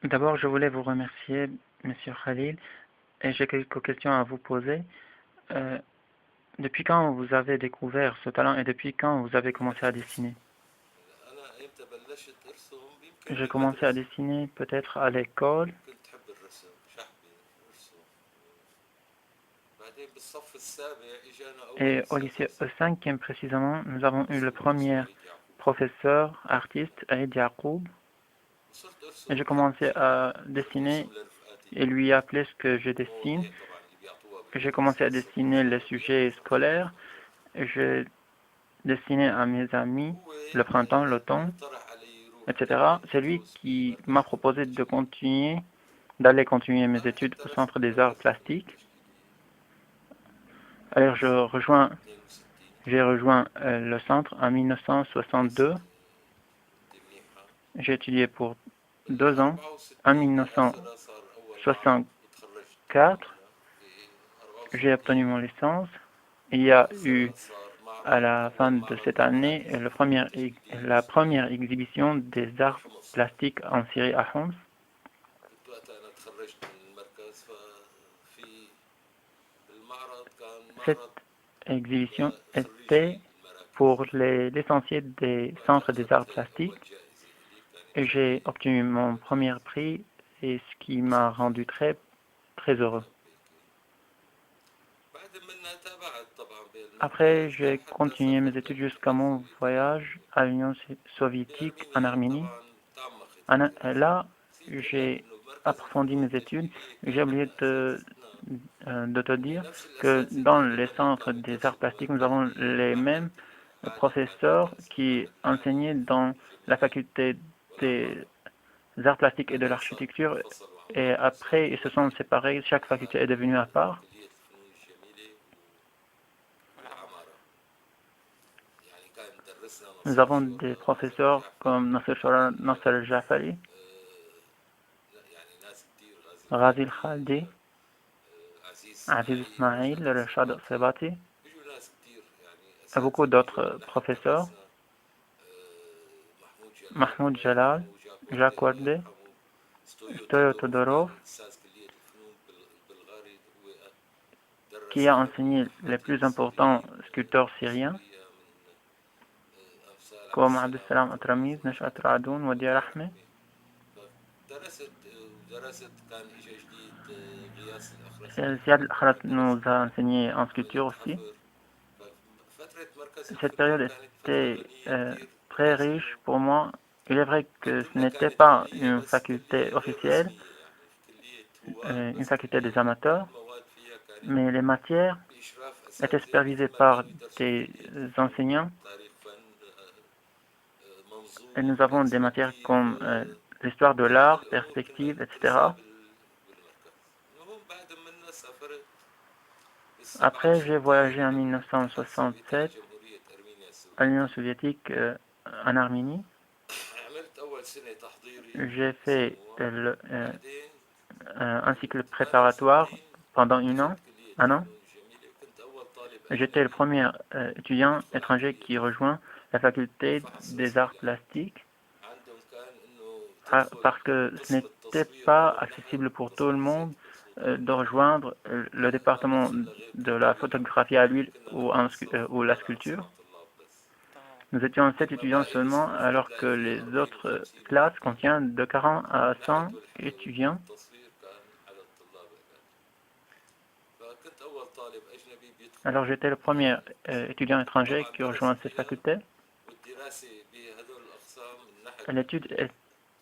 D'abord, je voulais vous remercier, Monsieur Khalil, et j'ai quelques questions à vous poser. Euh, Depuis quand vous avez découvert ce talent et depuis quand vous avez commencé à dessiner? J'ai commencé à dessiner peut-être à l'école et au lycée E5 précisément, nous avons eu le premier professeur artiste, Aïd Yacoub, et j'ai commencé à dessiner et lui appeler ce que je dessine. J'ai commencé à dessiner les sujets scolaires. J'ai dessiné à mes amis le printemps, l'automne, etc. C'est lui qui m'a proposé d'aller continuer mes études au Centre des Arts Plastiques. Alors j'ai rejoint le centre en 1962. J'ai étudié pour 2 ans. En 1964, j'ai obtenu mon licence. Il y a eu à la fin de cette année la première exhibition des arts plastiques en Syrie à Homs. Cette exhibition était pour l'essentiel des centres des arts plastiques et j'ai obtenu mon premier prix et ce qui m'a rendu très très heureux. Après, j'ai continué mes études jusqu'à mon voyage à l'Union soviétique en Arménie. Là, j'ai approfondi mes études. J'ai oublié de te dire que dans les centres des arts plastiques, nous avons les mêmes professeurs qui enseignaient dans la faculté des arts plastiques et de l'architecture. Et après, ils se sont séparés. Chaque faculté est devenue à part. Nous avons des professeurs comme Nasser Jafari, Ghazil Khaldi, Aziz Ismail, Rashad Sebati, et beaucoup d'autres professeurs, Mahmoud Jalal, Jacques Wardé, Stoyo Todorov, qui a enseigné les plus importants sculpteurs syriens, comme Abdeslam Atramiz, Nashat Radoun, Wadi Rahme. Ziad Al-Akhrat nous a enseigné en sculpture aussi. Cette période était très riche pour moi. Il est vrai que ce n'était pas une faculté officielle, une faculté des amateurs, mais les matières étaient supervisées par des enseignants. Et nous avons des matières comme l'histoire de l'art, perspective, etc. Après, j'ai voyagé en 1967 à l'Union soviétique en Arménie. J'ai fait un cycle préparatoire pendant un an. J'étais le premier étudiant étranger qui rejoint la faculté des arts plastiques parce que ce n'était pas accessible pour tout le monde de rejoindre le département de la photographie à l'huile ou la sculpture. Nous étions 7 étudiants seulement, alors que les autres classes contiennent de 40 à 100 étudiants. Alors j'étais le premier étudiant étranger qui rejoint cette faculté. L'étude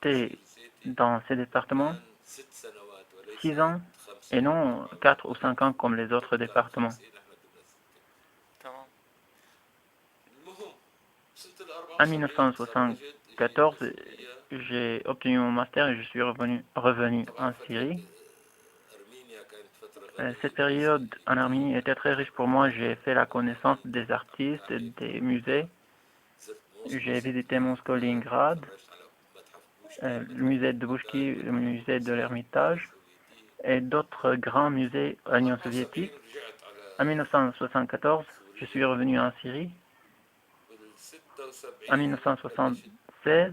était dans ces départements 6 ans et non 4 ou 5 ans comme les autres départements. En 1974, j'ai obtenu mon master et je suis revenu en Syrie. Cette période en Arménie était très riche pour moi. J'ai fait la connaissance des artistes, des musées. J'ai visité Moscou, Leningrad, le musée de Bouchki, le musée de l'Ermitage et d'autres grands musées à l'Union soviétique. En 1974, je suis revenu en Syrie. En 1976,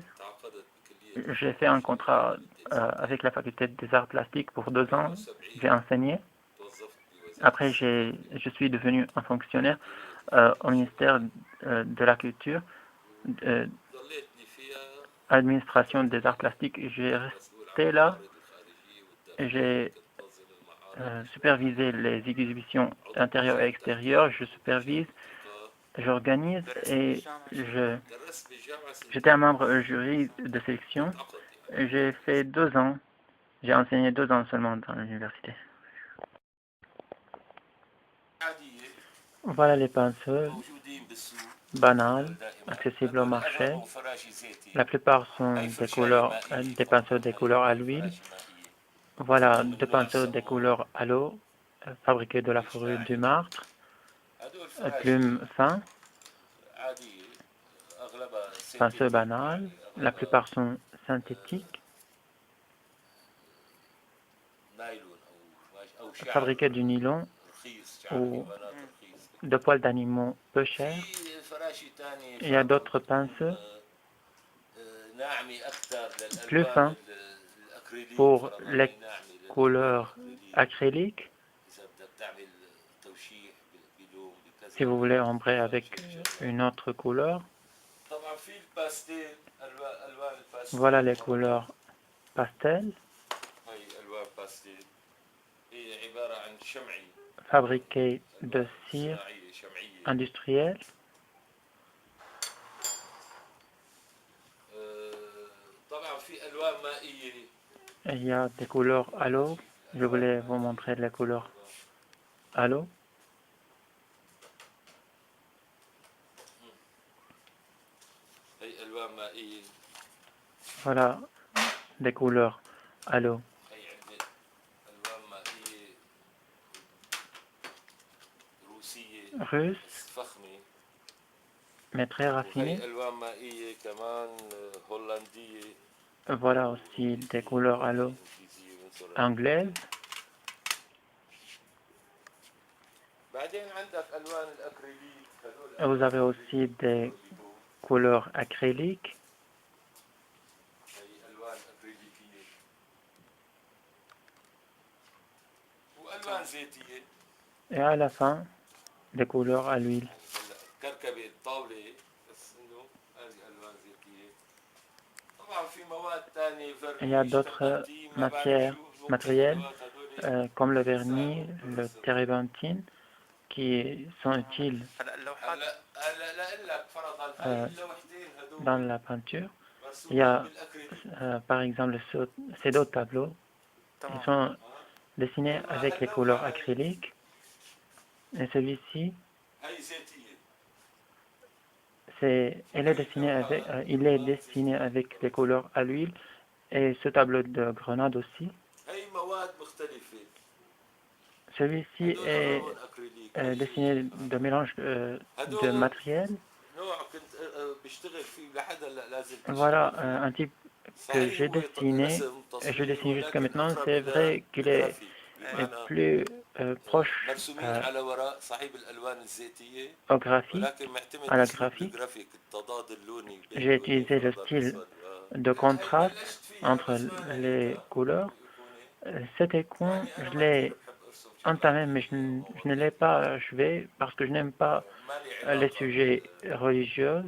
j'ai fait un contrat avec la faculté des arts plastiques pour 2 ans. J'ai enseigné. Après, je suis devenu un fonctionnaire au ministère de la Culture, administration des arts plastiques. J'ai resté là. J'ai supervisé les exhibitions intérieures et extérieures. Je supervise, j'organise et j'étais un membre du jury de sélection. J'ai fait 2 ans. J'ai enseigné 2 ans seulement dans l'université. Voilà les pinceaux banales, accessibles au marché. La plupart sont des pinceaux des couleurs à l'huile. Voilà 2 pinceaux des couleurs à l'eau, fabriqués de la fourrure du martre, plumes fins, pinceaux banals. La plupart sont synthétiques, fabriqués du nylon ou de poils d'animaux peu chers. Il y a d'autres pinceaux plus fins pour les couleurs acryliques. Si vous voulez ombrer avec une autre couleur, voilà les couleurs pastel, fabriquées de cire industrielle. Il y a des couleurs à l'eau. Je voulais vous montrer les couleurs à l'eau. Voilà des couleurs à l'eau. Russe, mais très raffiné. Voilà aussi des couleurs à l'eau anglaises. Et vous avez aussi des couleurs acryliques. Et à la fin, des couleurs à l'huile. Il y a d'autres matériels comme le vernis, le térébenthine, qui sont utiles dans la peinture. Il y a par exemple ces 2 tableaux. Ils sont dessinés avec les couleurs acryliques. Et celui-ci, il est dessiné avec les couleurs à l'huile. Et ce tableau de grenade aussi. Celui-ci est dessiné de mélange de matériel. Voilà un type que j'ai dessiné et je dessine jusqu'à maintenant. C'est vrai qu'il est plus proche au graphique, à la graphique. J'ai utilisé le style de contraste entre les couleurs. Cet écran, je l'ai entamé, mais je ne l'ai pas achevé parce que je n'aime pas les sujets religieux.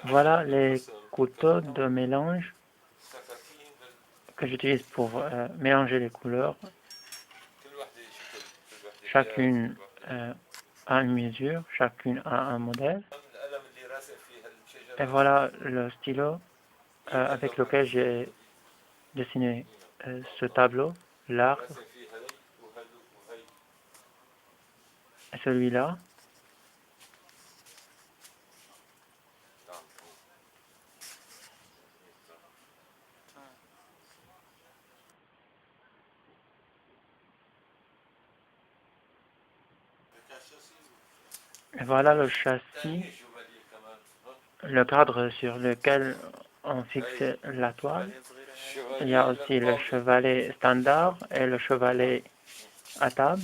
Voilà les couteaux de mélange que j'utilise pour mélanger les couleurs. Chacune a une mesure, chacune a un modèle. Et voilà le stylo avec lequel j'ai dessiné ce tableau, l'arbre, et celui-là. Et voilà le châssis, le cadre sur lequel on fixe la toile. Il y a aussi le chevalet standard et le chevalet à table.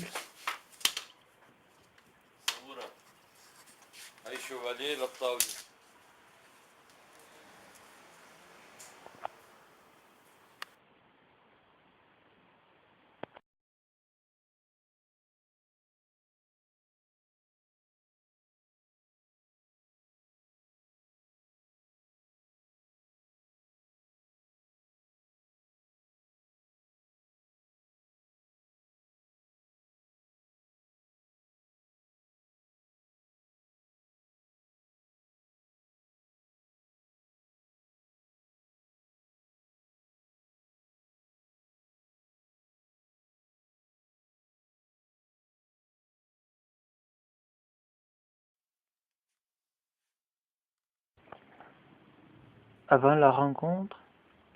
Avant la rencontre,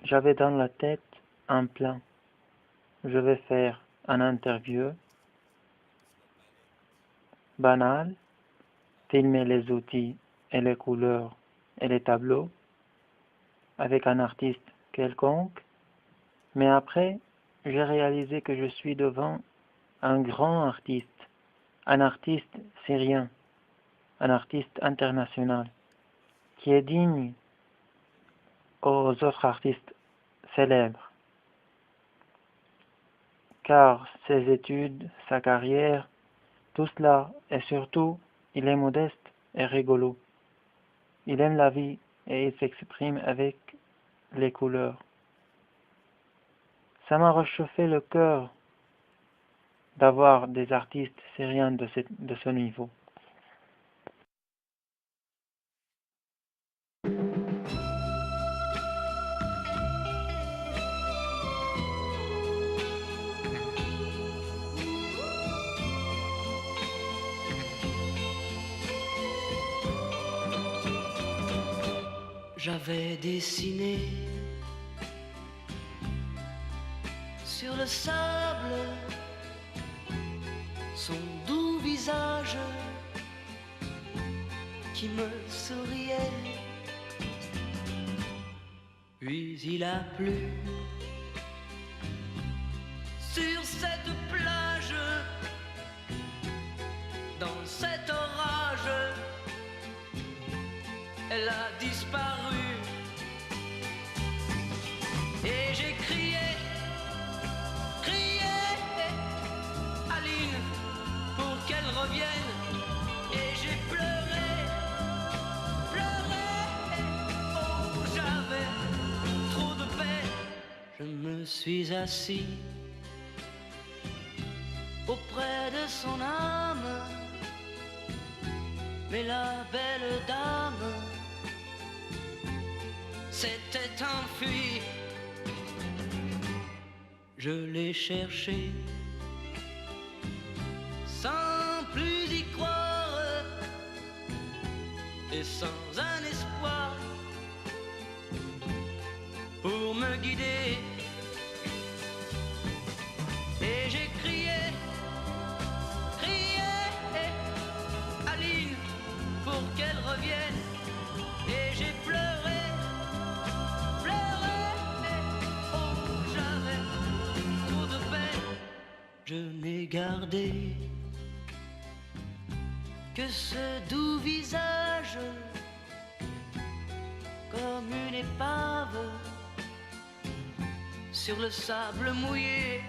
j'avais dans la tête un plan. Je vais faire une interview banale, filmer les outils et les couleurs et les tableaux avec un artiste quelconque, mais après, j'ai réalisé que je suis devant un grand artiste, un artiste syrien, un artiste international, qui est digne aux autres artistes célèbres, car ses études, sa carrière, tout cela, et surtout, il est modeste et rigolo. Il aime la vie et il s'exprime avec les couleurs. Ça m'a réchauffé le cœur d'avoir des artistes syriens de ce niveau. J'avais dessiné sur le sable son doux visage qui me souriait. Puis il a plu sur cette plage, dans cet orage, elle a disparu. Et j'ai crié, Aline, pour qu'elle revienne. Et j'ai pleuré, oh j'avais trop de peine. Je me suis assis auprès de son âme, mais la belle dame s'était enfuie. Je l'ai cherché sans plus y croire et sans un espoir pour me guider. Et j'ai crié, Aline, pour qu'elle revienne. Et j'ai pleuré, oh j'avais trop de peine. Je n'ai gardé que ce doux visage, comme une épave sur le sable mouillé.